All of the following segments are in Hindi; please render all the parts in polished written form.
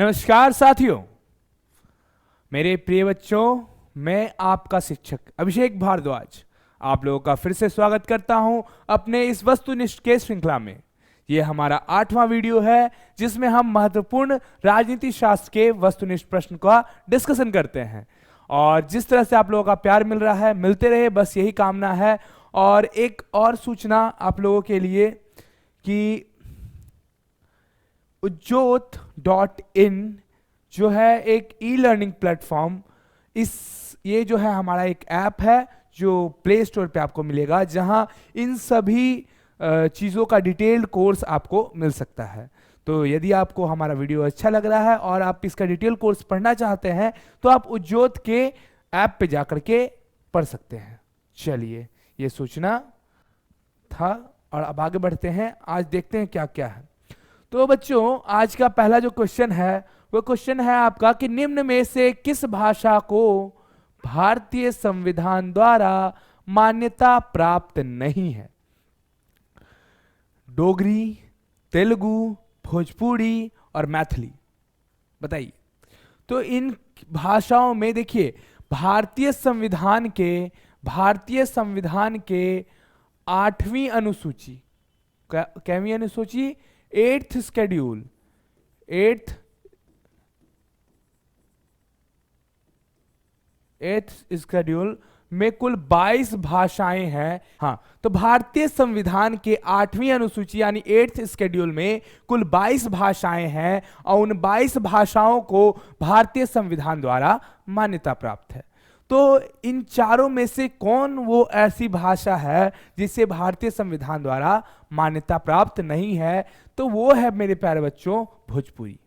नमस्कार साथियों, मेरे प्रिय बच्चों, मैं आपका शिक्षक अभिषेक भारद्वाज आप लोगों का फिर से स्वागत करता हूं अपने इस वस्तुनिष्ठ के श्रृंखला में। यह हमारा 8वां वीडियो है जिसमें हम महत्वपूर्ण राजनीति शास्त्र के वस्तुनिष्ठ प्रश्न का डिस्कशन करते हैं। और जिस तरह से आप लोगों का प्यार मिल रहा है, मिलते रहे, बस यही कामना है। और एक और सूचना आप लोगों के लिए कि उज्जोत.in जो है एक ई लर्निंग प्लेटफॉर्म, ये जो है हमारा एक ऐप है जो प्ले स्टोर पे आपको मिलेगा, जहां इन सभी चीज़ों का डिटेल्ड कोर्स आपको मिल सकता है। तो यदि आपको हमारा वीडियो अच्छा लग रहा है और आप इसका डिटेल कोर्स पढ़ना चाहते हैं तो आप उज्जोत के ऐप पे जाकर के पढ़ सकते हैं। चलिए, ये सूचना था और अब आगे बढ़ते हैं। आज देखते हैं क्या क्या है। तो बच्चों, आज का पहला जो क्वेश्चन है वो क्वेश्चन है आपका कि निम्न में से किस भाषा को भारतीय संविधान द्वारा मान्यता प्राप्त नहीं है? डोगरी, तेलुगु, भोजपुरी और मैथिली। बताइए। तो इन भाषाओं में देखिए, भारतीय संविधान के 8वीं अनुसूची, कैवीं अनुसूची, 8th शेड्यूल, 8th शेड्यूल में कुल 22 भाषाएं हैं। हाँ, तो भारतीय संविधान के 8वीं अनुसूची यानी 8th शेड्यूल में कुल 22 भाषाएं हैं और उन 22 भाषाओं को भारतीय संविधान द्वारा मान्यता प्राप्त है। तो इन चारों में से कौन वो ऐसी भाषा है जिसे भारतीय संविधान द्वारा मान्यता प्राप्त नहीं है? तो वो है मेरे प्यारे बच्चों भोजपुरी।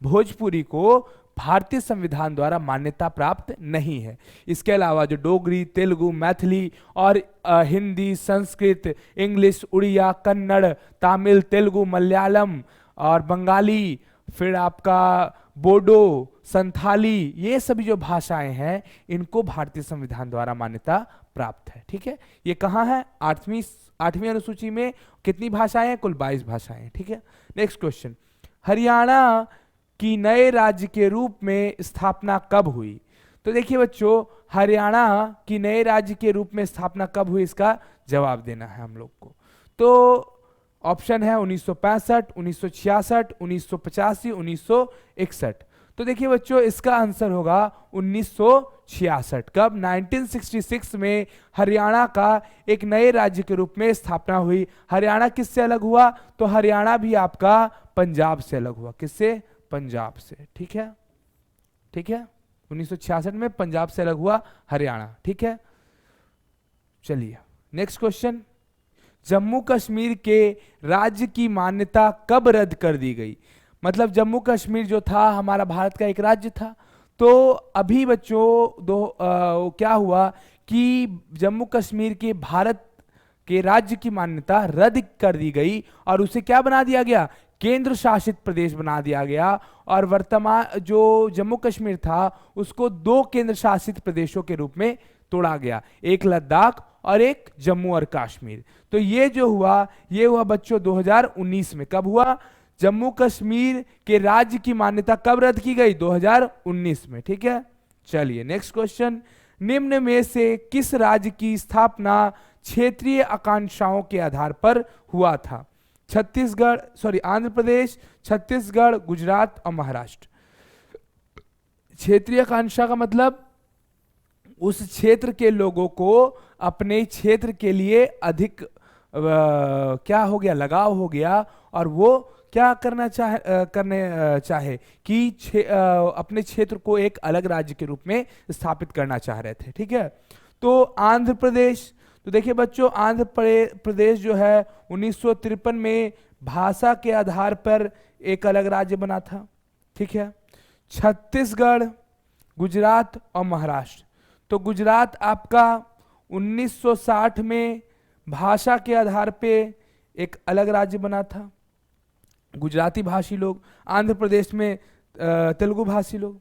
भोजपुरी को भारतीय संविधान द्वारा मान्यता प्राप्त नहीं है। इसके अलावा जो डोगरी, तेलुगु, मैथिली और हिंदी, संस्कृत, इंग्लिश, उड़िया, कन्नड़, तमिल, तेलुगु, मलयालम और बंगाली, फिर आपका बोडो, संथाली, ये सभी जो भाषाएं हैं इनको भारतीय संविधान द्वारा मान्यता प्राप्त है। ठीक है, ये कहाँ है? 8वीं अनुसूची में कितनी भाषाएं हैं? कुल 22 भाषाएं। ठीक है, नेक्स्ट क्वेश्चन, हरियाणा की नए राज्य के रूप में स्थापना कब हुई? तो देखिए बच्चों, हरियाणा की नए राज्य के रूप में स्थापना कब हुई, इसका जवाब देना है हम लोग को। तो ऑप्शन है 1965, 1966, 1985, 1961। तो देखिए बच्चों, इसका आंसर होगा 1966। कब? 1966 में हरियाणा का एक नए राज्य के रूप में स्थापना हुई। हरियाणा किससे अलग हुआ? तो हरियाणा भी आपका पंजाब से अलग हुआ। किससे? पंजाब से। ठीक है, ठीक है, 1966 में पंजाब से अलग हुआ हरियाणा। ठीक है, चलिए नेक्स्ट क्वेश्चन, जम्मू कश्मीर के राज्य की मान्यता कब रद्द कर दी गई? मतलब जम्मू कश्मीर जो था हमारा भारत का एक राज्य था, तो अभी बच्चों क्या हुआ कि जम्मू कश्मीर के भारत के राज्य की मान्यता रद्द कर दी गई और उसे क्या बना दिया गया? केंद्र शासित प्रदेश बना दिया गया। और वर्तमान जो जम्मू कश्मीर था उसको 2 केंद्र शासित प्रदेशों के रूप में तोड़ा गया, एक लद्दाख और एक जम्मू और कश्मीर। तो ये जो हुआ, ये हुआ बच्चों 2019 में। कब हुआ? जम्मू कश्मीर के राज्य की मान्यता कब रद्द की गई? 2019 में। ठीक है, चलिए नेक्स्ट क्वेश्चन, निम्न में से किस राज्य की स्थापना क्षेत्रीय आकांक्षाओं के आधार पर हुआ था? आंध्र प्रदेश, छत्तीसगढ़, गुजरात और महाराष्ट्र। क्षेत्रीय आकांक्षा का मतलब उस क्षेत्र के लोगों को अपने क्षेत्र के लिए अधिक क्या हो गया? लगाव हो गया और वो क्या करने चाहे कि अपने क्षेत्र को एक अलग राज्य के रूप में स्थापित करना चाह रहे थे। ठीक है, तो आंध्र प्रदेश, तो देखिए बच्चों, आंध्र प्रदेश जो है 1953 में भाषा के आधार पर एक अलग राज्य बना था। ठीक है, छत्तीसगढ़, गुजरात और महाराष्ट्र। तो गुजरात आपका 1960 में भाषा के आधार पे एक अलग राज्य बना था, गुजराती भाषी लोग। आंध्र प्रदेश में तेलुगु भाषी लोग।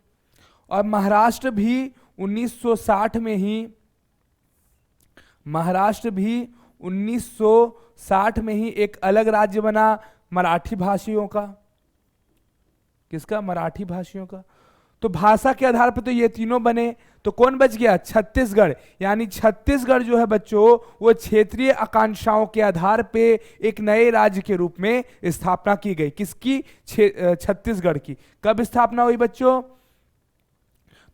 और महाराष्ट्र भी 1960 में ही 1960 में ही एक अलग राज्य बना मराठी भाषियों का। किसका? मराठी भाषियों का। तो भाषा के आधार पर तो ये तीनों बने, तो कौन बच गया? छत्तीसगढ़। यानी छत्तीसगढ़ जो है बच्चों वो क्षेत्रीय आकांक्षाओं के आधार पे एक नए राज्य के रूप में स्थापना की गई। किसकी? छत्तीसगढ़ की। कब स्थापना हुई बच्चों?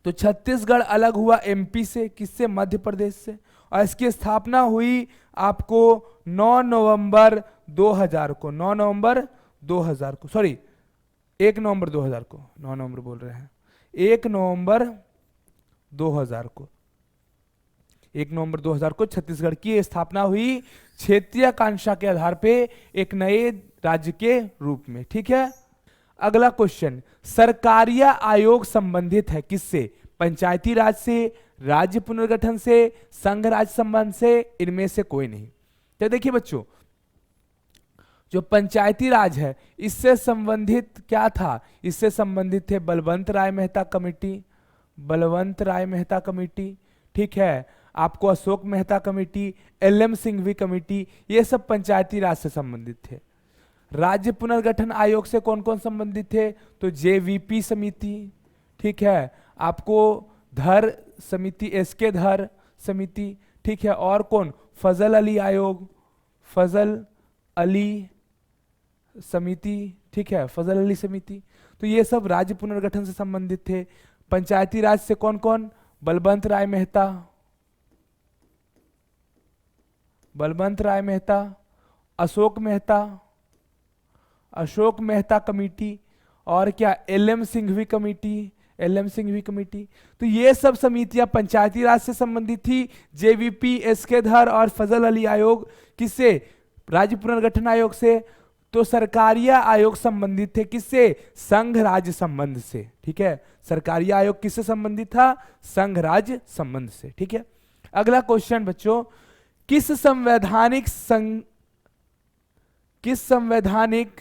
तो छत्तीसगढ़ अलग हुआ एमपी से। किससे? मध्य प्रदेश से। और इसकी स्थापना हुई आपको 9 नवंबर 2000 को। 9 नवंबर 2000 को, सॉरी 1 नवंबर 2000 को, 9 नवंबर बोल रहे हैं, 1 नवंबर 2000 को, 1 नवंबर 2000 को छत्तीसगढ़ की स्थापना हुई क्षेत्रीय आकांक्षा के आधार पे एक नए राज्य के रूप में। ठीक है। अगला क्वेश्चन, सरकारीय आयोग संबंधित है किससे? पंचायती राज से, राज्य पुनर्गठन से, संघ राज्य संबंध से, इनमें से कोई नहीं। तो देखिए बच्चों, जो पंचायती राज है इससे संबंधित क्या था? इससे संबंधित थे बलवंत राय मेहता कमेटी, बलवंत राय मेहता कमेटी, ठीक है, आपको Ashok Mehta committee, LM. Singhvi committee, ये सब पंचायती राज से संबंधित थे। राज्य पुनर्गठन आयोग से कौन कौन संबंधित थे? तो जेवीपी समिति, ठीक है, आपको धर समिति, एसके धर समिति, ठीक है, और कौन? फजल अली आयोग, फजल अली समिति, ठीक है, फजल अली समिति। तो ये सब राज्य पुनर्गठन से संबंधित थे। पंचायती राज से कौन कौन? बलवंत राय मेहता, बलवंत राय मेहता, अशोक मेहता, अशोक मेहता कमेटी, और क्या? LM. Singhvi committee, LM. Singhvi committee. तो ये सब समितियां पंचायती राज से संबंधित थी। जेवीपी, एसके धर और फजल अली आयोग किससे? राज्य पुनर्गठन आयोग से। तो सरकारीय आयोग संबंधित थे किससे? संघ राज्य संबंध से। ठीक है, सरकारीय आयोग किससे संबंधित था? संघ राज्य संबंध से। ठीक है। अगला क्वेश्चन बच्चों, किस संवैधानिक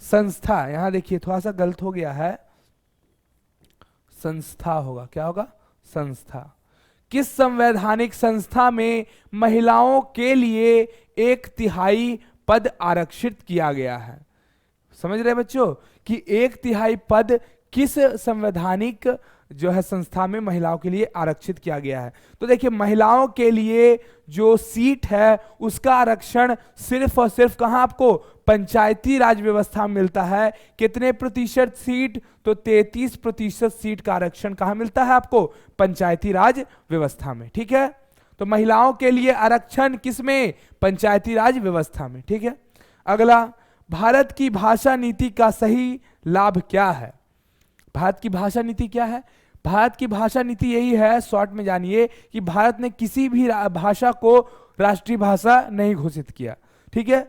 संस्था, यहां देखिए थोड़ा सा गलत हो गया है, संस्था होगा, क्या होगा? संस्था। किस संवैधानिक संस्था में महिलाओं के लिए 1/3 पद आरक्षित किया गया है? समझ रहे बच्चों कि 1/3 पद किस संवैधानिक जो है संस्था में महिलाओं के लिए आरक्षित किया गया है? तो देखिए, महिलाओं के लिए जो सीट है उसका आरक्षण सिर्फ और सिर्फ कहां आपको? पंचायती राज व्यवस्था में मिलता है। कितने प्रतिशत सीट? तो 33% सीट का आरक्षण कहां मिलता है आपको? पंचायती राज व्यवस्था में। ठीक है, तो महिलाओं के लिए आरक्षण किसमें? पंचायती राज व्यवस्था में। ठीक है। अगला, भारत की भाषा नीति का सही लाभ क्या है? भारत की भाषा नीति क्या है? भारत की भाषा नीति यही है, शॉर्ट में जानिए, कि भारत ने किसी भी भाषा को राष्ट्रीय भाषा नहीं घोषित किया। ठीक है।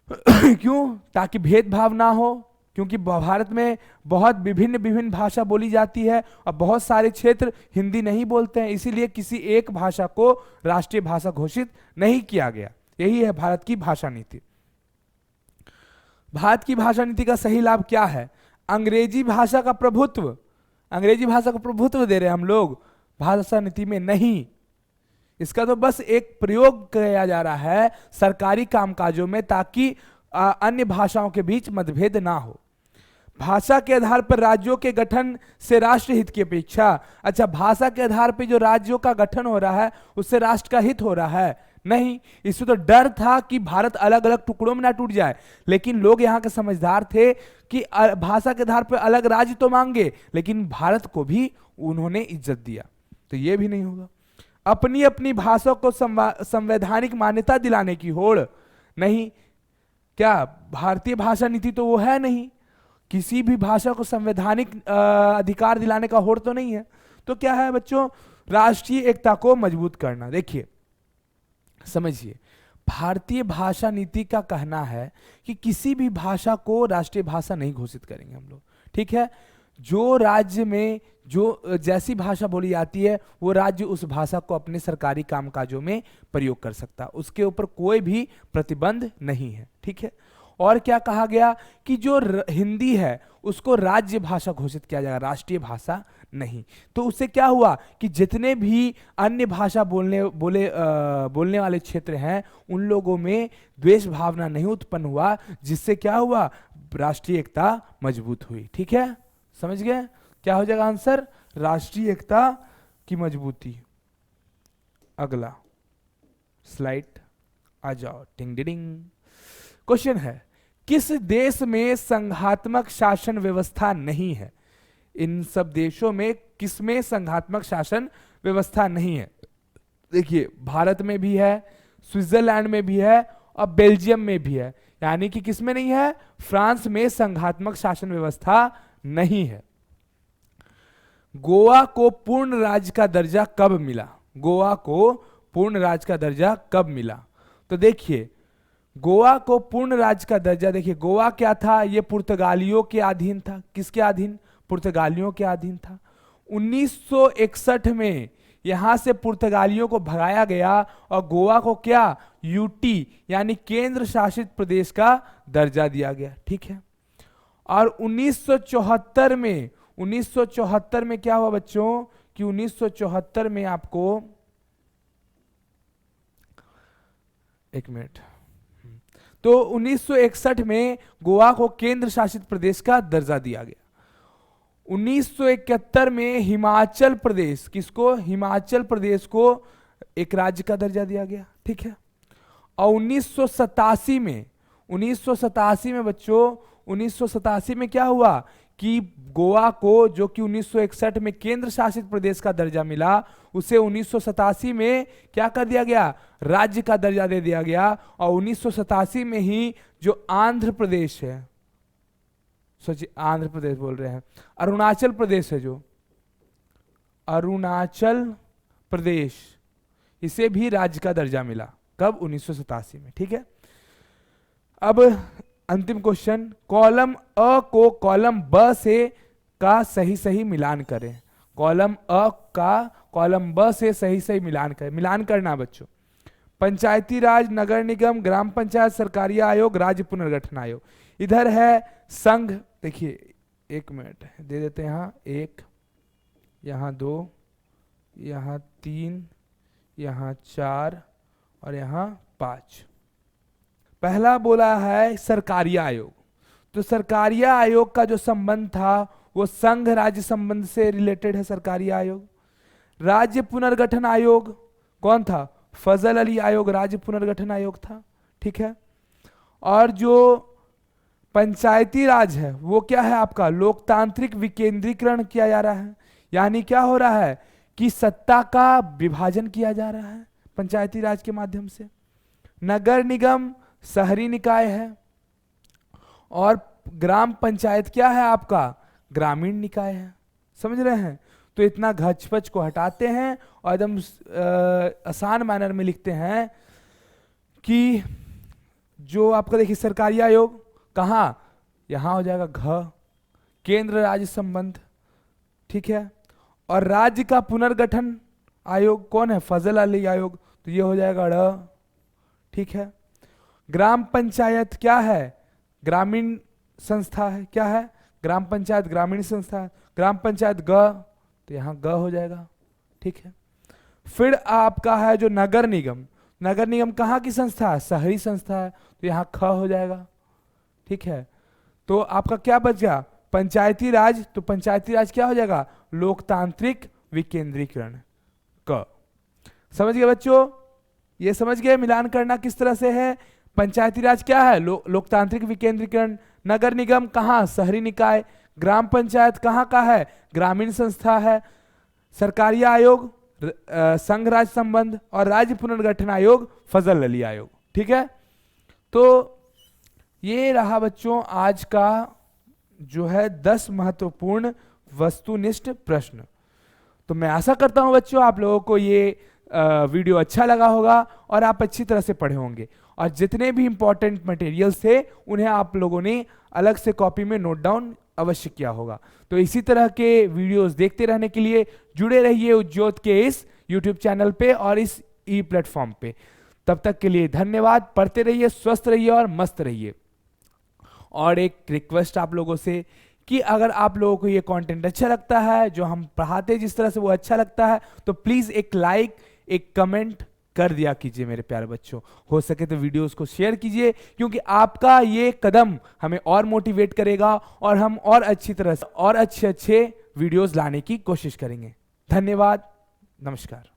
क्यों? ताकि भेदभाव ना हो, क्योंकि भारत में बहुत विभिन्न भाषा बोली जाती है और बहुत सारे क्षेत्र हिंदी नहीं बोलते हैं, इसीलिए किसी एक भाषा को राष्ट्रीय भाषा घोषित नहीं किया गया। यही है भारत की भाषा नीति। भारत की भाषा नीति का सही लाभ क्या है? अंग्रेजी भाषा का प्रभुत्व, अंग्रेजी भाषा का प्रभुत्व दे रहे हैं हम लोग भाषा नीति में नहीं। इसका तो बस एक प्रयोग किया जा रहा है सरकारी कामकाजों में, ताकि अन्य भाषाओं के बीच मतभेद ना हो। भाषा के आधार पर राज्यों के गठन से राष्ट्र हित की अपेक्षा, अच्छा, भाषा के आधार पर जो राज्यों का गठन हो रहा है उससे राष्ट्र का हित हो रहा है? नहीं, इससे तो डर था कि भारत अलग अलग टुकड़ों में ना टूट जाए। लेकिन लोग यहाँ के समझदार थे कि भाषा के आधार पर अलग राज्य तो मांगे, लेकिन भारत को भी उन्होंने इज्जत दिया। तो ये भी नहीं होगा। अपनी अपनी भाषा को संवैधानिक मान्यता दिलाने की होड़ नहीं। क्या भारतीय भाषा नीति तो वो है नहीं, किसी भी भाषा को संवैधानिक अधिकार दिलाने का होड़ तो नहीं है। तो क्या है बच्चों? राष्ट्रीय एकता को मजबूत करना। देखिए समझिए, भारतीय भाषा नीति का कहना है कि किसी भी भाषा को राष्ट्रीय भाषा नहीं घोषित करेंगे हम लोग। ठीक है, जो राज्य में जो जैसी भाषा बोली जाती है वो राज्य उस भाषा को अपने सरकारी कामकाजों में प्रयोग कर सकता है, उसके ऊपर कोई भी प्रतिबंध नहीं है। ठीक है, और क्या कहा गया कि जो हिंदी है उसको राज्य भाषा घोषित किया जाएगा, राष्ट्रीय भाषा नहीं। तो उससे क्या हुआ कि जितने भी अन्य भाषा बोलने वाले क्षेत्र हैं उन लोगों में द्वेष भावना नहीं उत्पन्न हुआ, जिससे क्या हुआ, राष्ट्रीय एकता मजबूत हुई। ठीक है, समझ गए? क्या हो जाएगा आंसर, राष्ट्रीय एकता की मजबूती। अगला स्लाइड आ जाओ, टिंग डिडिंग। क्वेश्चन है, किस देश में संघात्मक शासन व्यवस्था नहीं है? इन सब देशों में किसमें संघात्मक शासन व्यवस्था नहीं है? देखिए, भारत में भी है, स्विट्जरलैंड में भी है और बेल्जियम में भी है। यानी कि किसमें नहीं है? फ्रांस में संघात्मक शासन व्यवस्था नहीं है। गोवा को पूर्ण राज्य का दर्जा कब मिला? गोवा को पूर्ण राज्य का दर्जा कब मिला? तो देखिए, गोवा को पूर्ण राज्य का दर्जा, देखिए गोवा क्या था, ये पुर्तगालियों के अधीन था। किसके अधीन? पुर्तगालियों के अधीन था। 1961 में यहां से पुर्तगालियों को भगाया गया और गोवा को क्या, यूटी यानी केंद्र शासित प्रदेश का दर्जा दिया गया। ठीक है, और 1974 में क्या हुआ बच्चों कि 1974 में आपको, एक मिनट, तो 1961 में गोवा को केंद्र शासित प्रदेश का दर्जा दिया गया। 1971 में हिमाचल प्रदेश, किसको? हिमाचल प्रदेश को एक राज्य का दर्जा दिया गया। ठीक है, और 1987 में बच्चों, 1987 में क्या हुआ कि गोवा को, जो कि 1961 में केंद्र शासित प्रदेश का दर्जा मिला, उसे 1987 में क्या कर दिया गया, राज्य का दर्जा दे दिया गया। और 1987 में ही जो आंध्र प्रदेश है, सोचिए आंध्र प्रदेश बोल रहे हैं, अरुणाचल प्रदेश है, जो अरुणाचल प्रदेश, इसे भी राज्य का दर्जा मिला। कब? 1987 में। ठीक है, अब अंतिम क्वेश्चन, कॉलम अ को कॉलम ब से का सही मिलान करें। कॉलम अ का कॉलम ब से सही मिलान करें। मिलान करना बच्चों, पंचायती राज, नगर निगम, ग्राम पंचायत, सरकारी आयोग, राज्य पुनर्गठन आयोग। इधर है संघ, देखिए एक मिनट दे देते हैं, यहाँ 1, यहाँ 2, यहाँ 3, यहाँ 4 और यहाँ 5। पहला बोला है सरकारी आयोग, तो सरकारी आयोग का जो संबंध था वो संघ राज्य संबंध से रिलेटेड है। सरकारी आयोग, राज्य पुनर्गठन आयोग कौन था? फजल अली आयोग राज्य पुनर्गठन आयोग था। ठीक है, और जो पंचायती राज है वो क्या है आपका? लोकतांत्रिक विकेंद्रीकरण किया जा रहा है, यानी क्या हो रहा है कि सत्ता का विभाजन किया जा रहा है पंचायती राज के माध्यम से। नगर निगम शहरी निकाय है, और ग्राम पंचायत क्या है आपका? ग्रामीण निकाय है। समझ रहे हैं? तो इतना घचपच को हटाते हैं और एकदम आसान मैनर में लिखते हैं कि जो आपका देखिए सरकारी आयोग कहाँ, यहां हो जाएगा घ, केंद्र राज्य संबंध। ठीक है, और राज्य का पुनर्गठन आयोग कौन है? फजल अली आयोग, तो ये हो जाएगा ड़। ठीक है, ग्राम पंचायत क्या है? ग्रामीण संस्था है। क्या है? ग्राम पंचायत ग्रामीण संस्था है। ग्राम पंचायत ग, तो यहां ग हो जाएगा। ठीक है, फिर आपका है जो नगर निगम, नगर निगम कहाँ की संस्था है? शहरी संस्था है, तो यहां ख हो जाएगा। ठीक है, तो आपका क्या बच गया? पंचायती राज, तो पंचायती राज क्या हो जाएगा? लोकतांत्रिक विकेंद्रीकरण क। समझ गए बच्चों? ये समझ गए मिलान करना किस तरह से है? पंचायती राज क्या है? लोकतांत्रिक विकेंद्रीकरण। नगर निगम कहाँ? शहरी निकाय। ग्राम पंचायत कहाँ का है? ग्रामीण संस्था है। सरकारी आयोग संघ राज्य संबंध, और राज्य पुनर्गठन आयोग फजल अली आयोग। ठीक है, तो ये रहा बच्चों आज का जो है 10 महत्वपूर्ण वस्तुनिष्ठ प्रश्न। तो मैं आशा करता हूं बच्चों आप लोगों को ये वीडियो अच्छा लगा होगा और आप अच्छी तरह से पढ़े होंगे, और जितने भी इंपॉर्टेंट मटेरियल्स थे उन्हें आप लोगों ने अलग से कॉपी में नोट डाउन अवश्य किया होगा। तो इसी तरह के वीडियोस देखते रहने के लिए जुड़े रहिए उज्ज्योत के इस यूट्यूब चैनल पे और इस ई प्लेटफॉर्म पे। तब तक के लिए धन्यवाद। पढ़ते रहिए, स्वस्थ रहिए और मस्त रहिए। और एक रिक्वेस्ट आप लोगों से कि अगर आप लोगों को ये कंटेंट अच्छा लगता है, जो हम पढ़ाते हैं जिस तरह से वो अच्छा लगता है, तो प्लीज एक लाइक, एक कमेंट कर दिया कीजिए मेरे प्यारे बच्चों। हो सके तो वीडियोस को शेयर कीजिए, क्योंकि आपका ये कदम हमें और मोटिवेट करेगा और हम और अच्छी तरह से और अच्छे अच्छे वीडियोस लाने की कोशिश करेंगे। धन्यवाद, नमस्कार।